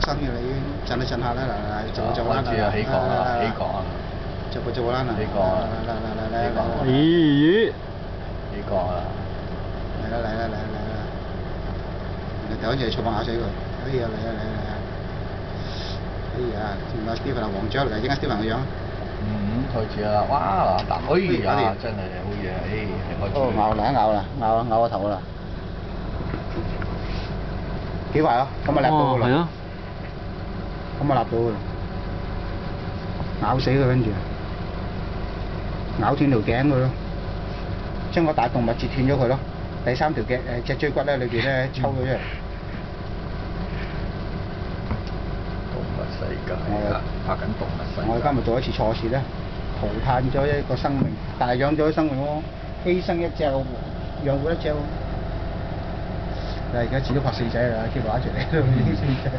身嘅啦，已經震都震下啦，嚟做啦，開始啊，起降啦，起降啊，做啦，起降啊，嚟，咦？起降啊！嚟，你等住坐把咬死佢，哎呀嚟啊！哎呀，原來 Steven 係黃雀嚟，應該 Steven 個樣。開始啦！哇，嗱，哎呀，真係好嘢，開始。哦，咬個頭啦！幾快啊？咁咪立到㗎啦！係啊！咁咪立到㗎啦！咬死佢跟住，咬斷條頸佢咯，將個大動脈截斷咗佢咯，第三條脊椎骨咧裏邊咧抽咗出嚟。動物世界啊！拍緊動物世界。我哋今日做一次錯事咧，淘汰咗一個生命，但係養咗生命喎，犧牲一隻養活一隻喎。但係而家只都拍4仔啦，keep 住嚟都已經4仔。